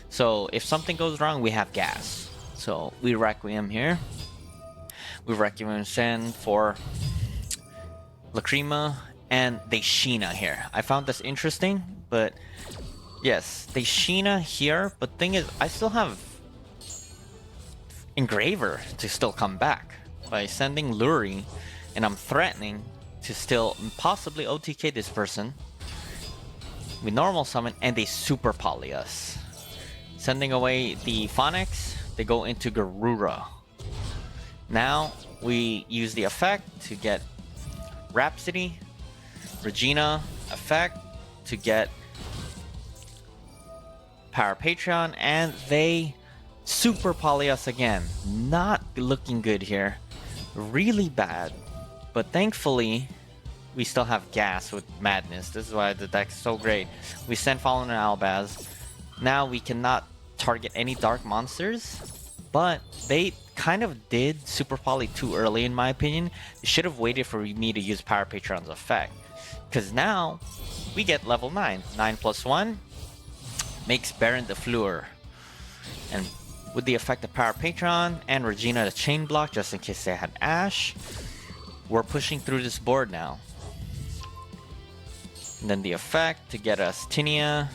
B: So if something goes wrong, we have gas. So we Requiem here. We Requiem send for Lacrima, and they Sheena here. I found this interesting, but yes, they Sheena here, but thing is, I still have Engraver to still come back by sending Lurie, and I'm threatening to still possibly OTK this person. We normal summon and they super poly us. Sending away the Phonics, they go into Garura. Now we use the effect to get Rhapsody, Regina effect to get Power Patreon, and they super poly us again. Not looking good here. Really bad. But thankfully, we still have gas with Madness. This is why the deck's so great. We send Fallen and Albaz. Now we cannot target any dark monsters, but they kind of did super poly too early in my opinion. They should have waited for me to use Power Patron's effect, because now we get level 9. 9 plus 1 makes Baron the Fleur. And with the effect of Power Patron and Regina the chain block, just in case they had Ash, we're pushing through this board now. And then the effect to get us Tinia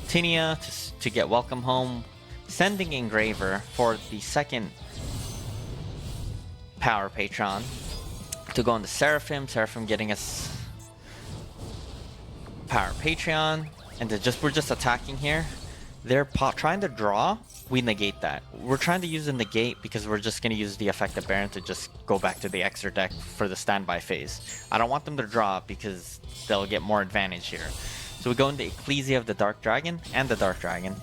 B: to get Welcome Home, sending Engraver for the second Power Patron. to go into Seraphim. Seraphim getting us Power Patreon, and we're just attacking here. They're trying to draw. We negate that. We're trying to use the negate because we're just going to use the effect of Baron to just go back to the extra deck for the standby phase. I don't want them to draw because they'll get more advantage here. So we go into Ecclesia of the Dark Dragon and the Dark Dragon.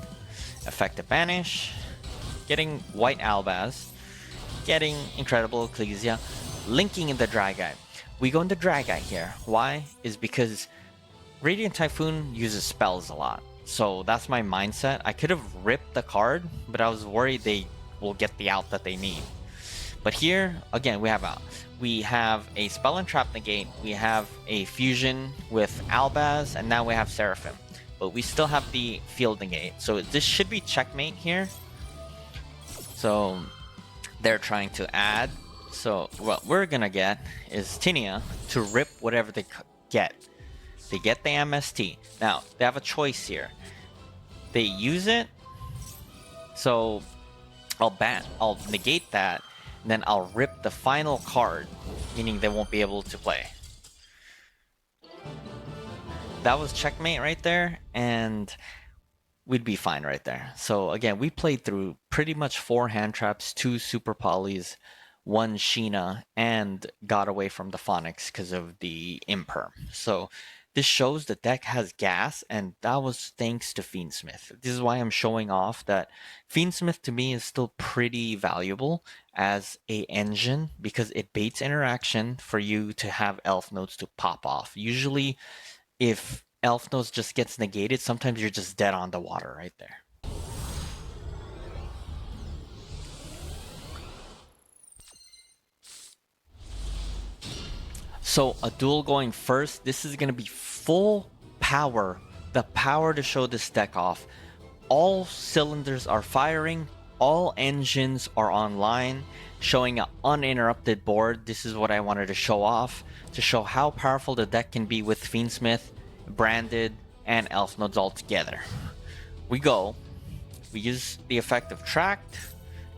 B: Effective Banish. Getting White Albaz. Getting Incredible Ecclesia. Linking in the Dragite. We go into Dragite here. Why? Is because Radiant Typhoon uses spells a lot. So that's my mindset. I could have ripped the card, but I was worried they will get the out that they need. But here, again, we have a Spell and Trap negate, we have a fusion with Albaz, and now we have Seraphim. But we still have the field negate. So this should be checkmate here. So they're trying to add. So what we're gonna get is Tinia to rip whatever they get. They get the MST. Now, they have a choice here. They use it, so I'll negate that, and then I'll rip the final card, meaning they won't be able to play. That was checkmate right there, and we'd be fine right there. So again, we played through pretty much 4 hand traps, 2 super polys, 1 Sheena, and got away from the Phonics because of the imperm. So this shows the deck has gas, and that was thanks to Fiendsmith. This is why I'm showing off that Fiendsmith to me is still pretty valuable as a engine because it baits interaction for you to have elf notes to pop off. Usually, if elf notes just gets negated, sometimes you're just dead on the water right there. So a duel going first, this is going to be full power. The power to show this deck off. All cylinders are firing. All engines are online. Showing an uninterrupted board. This is what I wanted to show off. To show how powerful the deck can be with Fiendsmith, Branded, and Elf Nodes all together. We use the effect of Tract.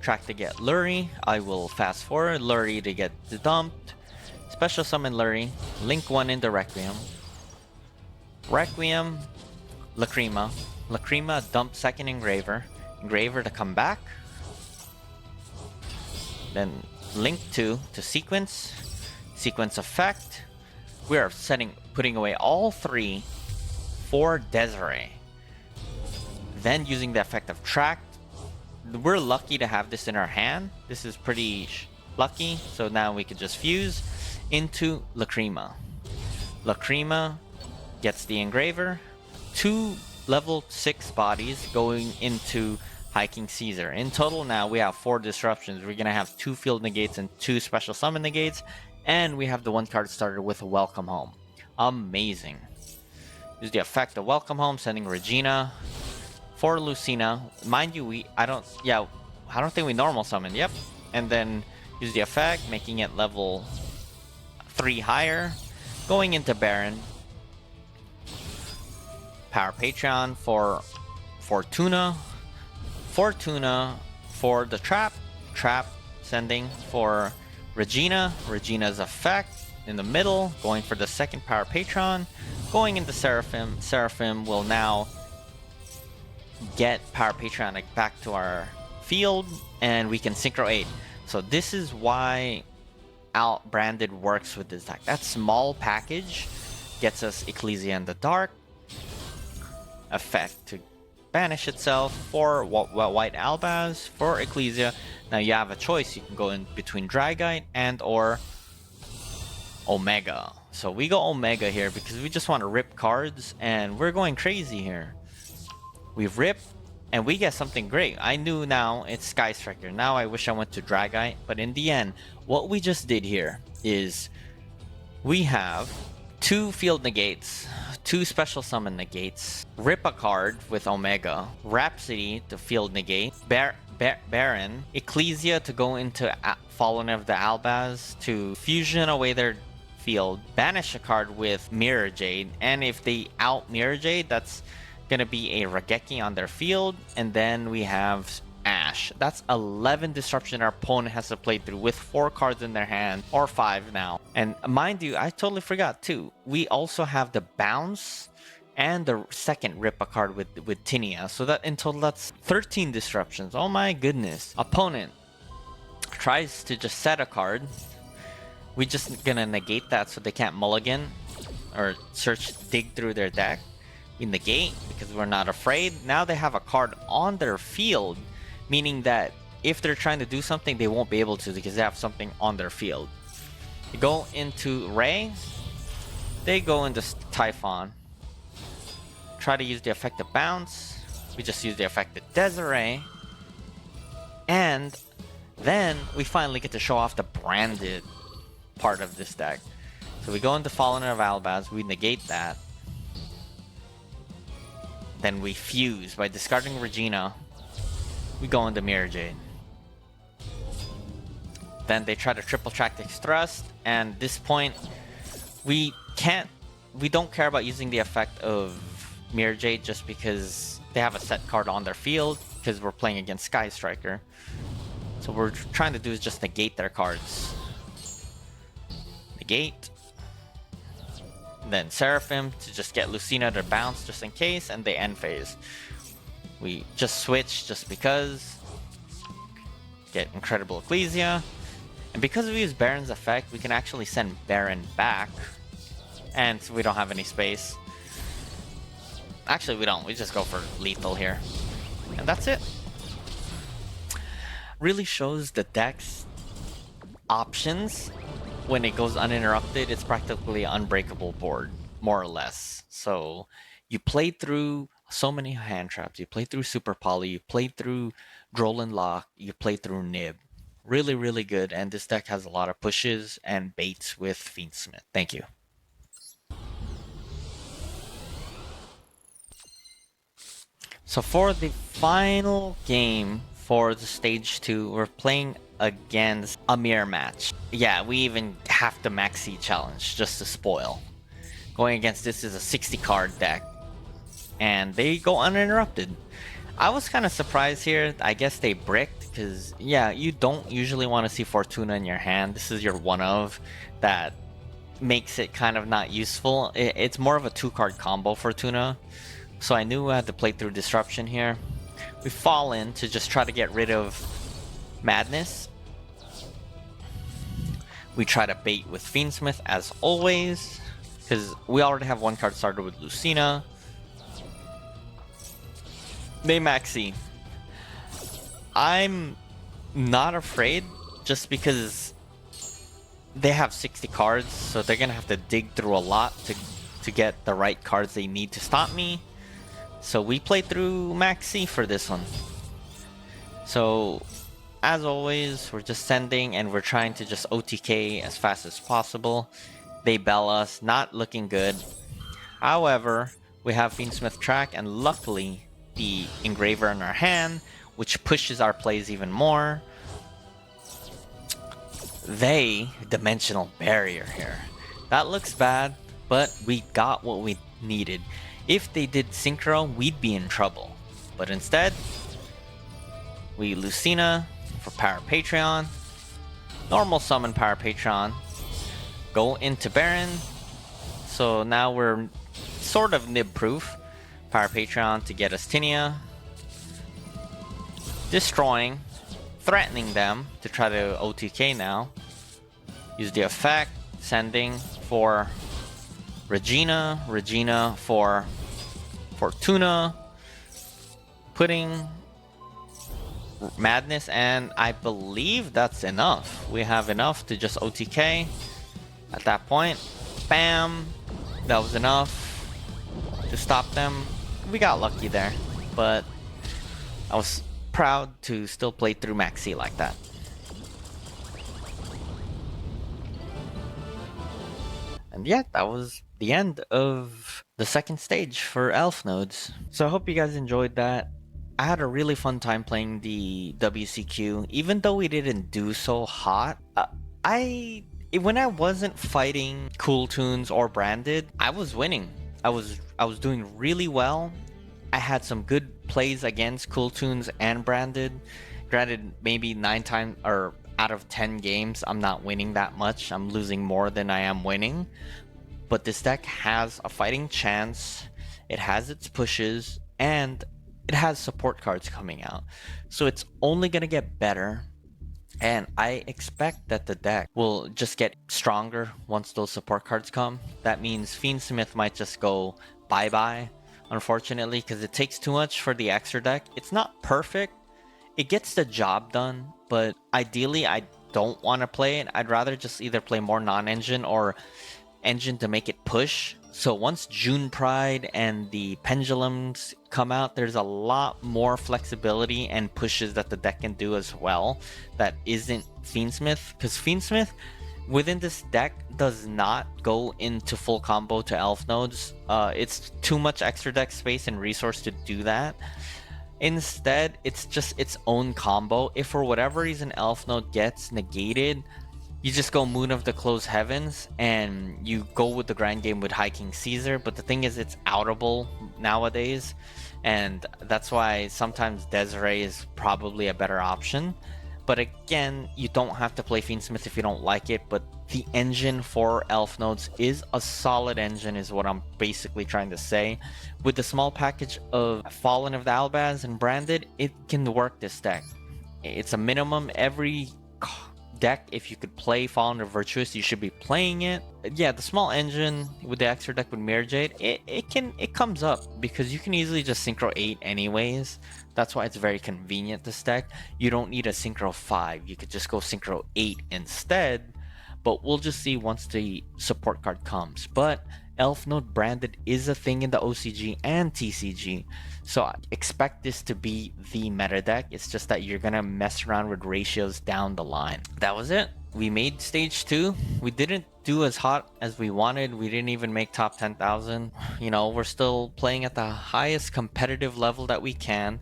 B: Tract to get Lurie. I will fast forward. Lurie to get dumped. Special summon Lurie, link 1 into Requiem. Requiem, Lacrima. Lacrima, dump second Engraver. Engraver to come back. Then link 2 to Sequence. Sequence effect. We are putting away all 3 for Desiree. Then using the effect of Tract. We're lucky to have this in our hand. This is pretty lucky. So now we can just fuse into Lacrima. Lacrima gets the Engraver. 2 level 6 bodies going into Hiking Caesar. In total now we have 4 disruptions. We're gonna have 2 field negates and 2 special summon negates. And we have the 1 card starter with Welcome Home. Amazing. Use the effect of Welcome Home, sending Regina for Lucina. Mind you, I don't think we normal summon. Yep. And then use the effect, making it level 3 higher, going into Baron. Power Patreon for Fortuna. Fortuna for the Trap. Trap sending for Regina. Regina's effect in the middle, going for the second Power Patron. Going into Seraphim. Seraphim will now get Power Patron back to our field, and we can Synchro 8. So this is why Branded works with this deck. That small package gets us Ecclesia in the Dark. Effect to banish itself for White Albaz for Ecclesia. Now you have a choice. You can go in between Dragite and or Omega. So we go Omega here because we just want to rip cards, and we're going crazy here. We've ripped, and we get something great. I knew now it's Sky Striker. Now I wish I went to Dragite, but in the end, what we just did here is we have 2 field negates, 2 special summon negates, rip a card with Omega, Rhapsody to field negate, Baron, Ecclesia to go into Fallen of the Albaz to fusion away their field, banish a card with Mirror Jade, and if they out Mirror Jade, that's gonna be a Raigeki on their field, and then we have Ash. Smash. That's 11 disruption our opponent has to play through with 4 cards in their hand, or 5 now. And mind you, I totally forgot too. We also have the bounce and the second rip a card with Tinia. So that in total, that's 13 disruptions. Oh my goodness. Opponent tries to just set a card. We just gonna negate that so they can't mulligan or dig through their deck. We negate because we're not afraid. Now they have a card on their field, meaning that if they're trying to do something, they won't be able to because they have something on their field. They go into Ray. They go into Typhon. Try to use the effective bounce. We just use the effective Desiree. And then we finally get to show off the branded part of this deck. So we go into Fallen of Albaz. We negate that. Then we fuse by discarding Regina. We go into Mirror Jade. Then they try to triple Tactics Thrust, and at this point, we don't care about using the effect of Mirror Jade just because they have a set card on their field, because we're playing against Sky Striker. So what we're trying to do is just negate their cards. Negate. Then Seraphim to just get Lucina to bounce just in case, and they end phase. We just switch just because. Get Incredible Ecclesia. And because we use Baron's effect, we can actually send Baron back. And we don't have any space. Actually, we don't. We just go for lethal here. And that's it. Really shows the deck's options. When it goes uninterrupted, it's practically an unbreakable board, more or less. So you play through so many hand traps. You play through Super Poly. You play through Droll Lock. You play through Nib. Really, really good. And this deck has a lot of pushes and baits with Fiendsmith. Thank you. So for the final game for the stage 2, we're playing against a mirror match. Yeah, we even have the Maxi challenge just to spoil. Going against this is a 60 card deck, and they go uninterrupted. I was kind of surprised here. I guess they bricked because, yeah, you don't usually want to see Fortuna in your hand. This is your one of that makes it kind of not useful. It's more of a 2-card combo Fortuna. So I knew I had to play through Disruption here. We fall in to just try to get rid of Madness. We try to bait with Fiendsmith as always, because we already have 1 card started with Lucina. They Maxi. I'm not afraid just because they have 60 cards, so they're gonna have to dig through a lot to get the right cards they need to stop me. So we play through Maxi for this one. So as always, we're just sending and we're trying to just OTK as fast as possible. They bell us, not looking good. However, we have Fiendsmith track and luckily the Engraver in our hand, which pushes our plays even more. They Dimensional Barrier here. That looks bad, but we got what we needed. If they did Synchro, we'd be in trouble. But instead, we Lucina for Power Patreon, normal summon Power Patreon, go into Baron. So now we're sort of nib proof. Power Patreon to get us Tinia, destroying, threatening them to try to OTK now. Use the effect, sending for Regina, Regina for Fortuna, putting Madness, and I believe that's enough. We have enough to just OTK at that point. Bam! That was enough to stop them. We got lucky there, but I was proud to still play through Maxi like that. And yeah, that was the end of the second stage for Elf Nodes. So I hope you guys enjoyed that. I had a really fun time playing the WCQ, even though we didn't do so hot. When I wasn't fighting Kewl Tunes or Branded, I was winning. I was doing really well. I had some good plays against Kewl Tunes and Branded. Granted, maybe 9 times or out of 10 games, I'm not winning that much. I'm losing more than I am winning. But this deck has a fighting chance, it has its pushes, and it has support cards coming out. So it's only going to get better. And I expect that the deck will just get stronger once those support cards come. That means Fiendsmith might just go bye-bye, unfortunately, because it takes too much for the extra deck. It's not perfect. It gets the job done, but ideally I don't want to play it. I'd rather just either play more non-engine or engine to make it push. So once June Pride and the Pendulums come out, there's a lot more flexibility and pushes that the deck can do as well that isn't Fiendsmith. Because Fiendsmith within this deck does not go into full combo to elf nodes. It's too much extra deck space and resource to do that. Instead, it's just its own combo. If for whatever reason elf node gets negated, you just go Moon of the Closed Heavens and you go with the Grand Game with High King Caesar. But the thing is, it's outable nowadays, and that's why sometimes Desiree is probably a better option. But again, you don't have to play Fiendsmith if you don't like it, but the engine for elf nodes is a solid engine is what I'm basically trying to say. With the small package of Fallen of the Albaz and Branded, it can work this deck. It's a minimum every deck. If you could play Fallen or Virtuous, you should be playing it. Yeah, the small engine with the extra deck with Mirror Jade, it comes up because you can easily just Synchro 8 anyways. That's why it's very convenient, this deck. You don't need a Synchro 5. You could just go Synchro 8 instead, but we'll just see once the support card comes. But Elfnote Branded is a thing in the OCG and TCG, so I expect this to be the meta deck. It's just that you're gonna mess around with ratios down the line. That was it. We made stage 2. We didn't do as hot as we wanted. We didn't even make top 10,000. You know, we're still playing at the highest competitive level that we can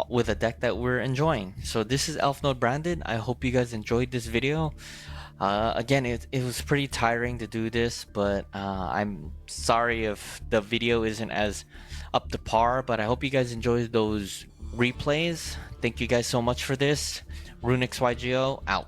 B: with a deck that we're enjoying. So this is Elfnote Branded. I hope you guys enjoyed this video. Again, it was pretty tiring to do this, but I'm sorry if the video isn't as up to par, but I hope you guys enjoyed those replays. Thank you guys so much for this. RuneXYGO out.